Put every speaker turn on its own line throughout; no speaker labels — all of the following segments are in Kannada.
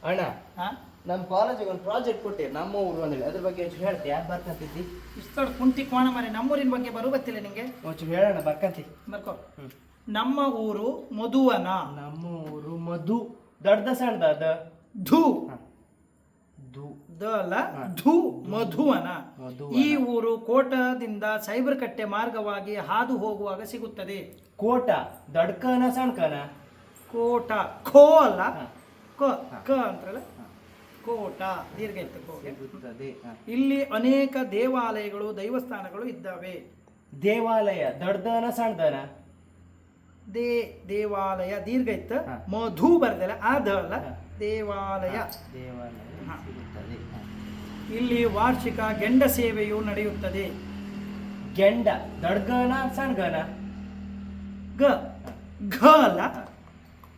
ಅಣ್ಣ
ಹಾಂ
ನಮ್ಮ ಕಾಲೇಜಿಗೆ ಒಂದು ಪ್ರಾಜೆಕ್ಟ್ ಕೊಟ್ಟಿರಿ ನಮ್ಮ ಊರು ಅಂದೇಳಿ ಅದ್ರ ಬಗ್ಗೆ ಒಂಚೂರು ಹೇಳ್ತೀಯಾ ಬರ್ಕಂತಿದ್ದಿ
ಇಷ್ಟೊಡ್ ಕುಂಟಿ ಕೋಣ ಮರೆ ನಮ್ಮೂರಿನ ಬಗ್ಗೆ ಬರು ಗೊತ್ತಿಲ್ಲ ನಿಂಗೆ
ಒಂಚೂರು ಹೇಳೋಣ ಬರ್ಕಂತಿ
ಬರ್ಕೋ ನಮ್ಮ ಊರು ಮಧುವನ
ನಮ್ಮ ಊರು ಮಧು ದೊಡ್ಡದ ಸಣ್ಣದ ಅದ
ಧೂ
ಧು
ದ ಅಲ್ಲ ಧೂ ಮಧುವನ
ಮಧುವನ.
ಈ ಊರು ಕೋಟದಿಂದ ಸೈಬರ್ ಕಟ್ಟೆ ಮಾರ್ಗವಾಗಿ ಹಾದು ಹೋಗುವಾಗ ಸಿಗುತ್ತದೆ.
ಕೋಟ ದಡ್ಕನ ಸಣ್ಕನ
ಕೋಟ ಖೋ ಅಲ್ಲ
ಹ.
ಕ ಕ ಅಂತಾರಲ್ಲ ಕೋಟ ದೀರ್ಘ ಇತ್ತು ಕೋ.
ಸಿಗುತ್ತದೆ
ಇಲ್ಲಿ ಅನೇಕ ದೇವಾಲಯಗಳು ದೈವಸ್ಥಾನಗಳು ಇದ್ದಾವೆ.
ದೇವಾಲಯ ದೊಡ್ಡದನ ಸಣ್ಣದನ
ದೇವಾಲಯ ದೀರ್ಘ ಇತ್ತು
ಹ.
ಮಧು ಬರ್ದಲ್ಲ ಅದ ಅಲ್ಲ
ಹ.
ದೇವಾಲಯ.
ದೇವಾಲಯ
ಹ.
ಸಿಗುತ್ತದೆ
ಇಲ್ಲಿ ವಾರ್ಷಿಕ ಗೆಂಡ ಸೇವೆಯು ನಡೆಯುತ್ತದೆ.
ಗೆಂಡ ದಡ್ಗನ ಸಣ್ಗನ
ಗ ಘ ಅಲ್ಲ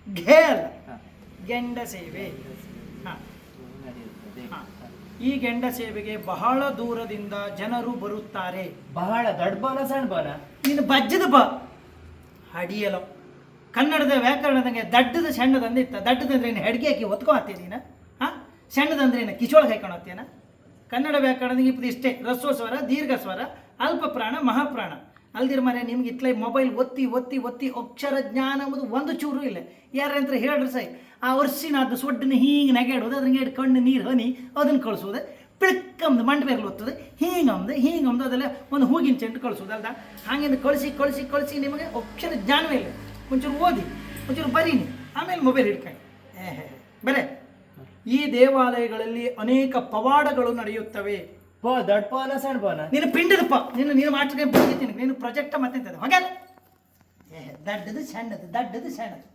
ಘೆ ಅಲ್ಲ
ಹ.
ಗೆಂಡ ಸೇವೆ. ಹ.
ನಡೆಯುತ್ತದೆ
ಹ. ಈ ಗೆಂಡ ಸೇವೆಗೆ ಬಹಳ ದೂರದಿಂದ ಜನರು ಬರುತ್ತಾರೆ.
ಬಹಳ ದೊಡ್ಡಬನ ಸಣ್ಣಬನ
ನೀನು ಬಜ್ಜದ ಬ ಹಡಿಯಲು ಕನ್ನಡದ ವ್ಯಾಕರಣದಂಗೆ ದಡ್ಡದ ಸಣ್ಣದಂದ್ರೆ ಇತ್ತ. ದಡ್ಡದಂದ್ರೆ ಏನು ಹೆಡ್ಗೆ ಹಾಕಿ ಹೊತ್ಕೊ ಹತ್ತೀಯ ನೀನು? ಹಾಂ, ಸಣ್ಣದಂದ್ರೆ ಏನು ಕಿಚೊಳಗೆ ಹಾಕೊಂಡು ಹತ್ತೀಯನ? ಕನ್ನಡ ವ್ಯಾಕರಣದಾಗ ಇಪ್ಪದು ಇಷ್ಟೇ: ಹ್ರಸ್ವ ಸ್ವರ, ದೀರ್ಘ ಸ್ವರ, ಅಲ್ಪ ಪ್ರಾಣ, ಮಹಾಪ್ರಾಣ. ಅಲ್ದಿರ ಮರೆ ನಿಮ್ಗೆ ಇತ್ಲೇ ಮೊಬೈಲ್ ಒತ್ತಿ ಒತ್ತಿ ಒತ್ತಿ ಅಕ್ಷರ ಜ್ಞಾನ ಅನ್ನೋದು ಒಂದು ಚೂರು ಇಲ್ಲ. ಯಾರಂದ್ರೆ ಹೇಳ್ರಿ ಸೈ ಆ ವರ್ಷಿನ ಅದು ಸೊಡ್ಡನ್ನ ಹೀಗೆ ನೆಗೆಡೋದು, ಅದ್ರ ಹಿಂಗೆ ಕಣ್ಣು ನೀರು ಹನಿ ಅದನ್ನು ಕಳಿಸೋದು, ಪಿಳಕ್ಕಮ್ದು ಮಂಡ ಬೇಗಲು ಒತ್ತದು, ಹಿಂಗಮ್ದು ಅದೆಲ್ಲ ಒಂದು ಹೂಗಿನ ಚೆಂಡು ಕಳಿಸೋದು ಅಲ್ದ. ಹಾಗೆಂದು ಕಳಿಸಿ ಕಳಿಸಿ ಕಳಿಸಿ ನಿಮಗೆ ಅಕ್ಷರ ಜ್ಞಾನವೇ ಇಲ್ಲ. ಒಂಚೂರು ಓದಿ, ಒಂಚೂರು ಬರೀನಿ, ಆಮೇಲೆ ಮೊಬೈಲ್ ಹಿಡ್ಕೊಂಡು ಬರೇ. ಈ ದೇವಾಲಯಗಳಲ್ಲಿ ಅನೇಕ ಪವಾಡಗಳು ನಡೆಯುತ್ತವೆ.
ದಡ್ಡಪನ ಸಣ್ಣಬನ
ನೀನು ಪಿಂಡದಪ್ಪ, ನೀನು ಮಾಡ್ಲಿಕ್ಕೆ ಬಂದಿದ್ದೀನಿ. ನೀನು ಪ್ರೊಜೆಕ್ಟ ಮತ್ತೆ ಹಾಗೆ ದಡ್ಡದು ಸಣ್ಣದು ದಡ್ಡದು ಸಣ್ಣದು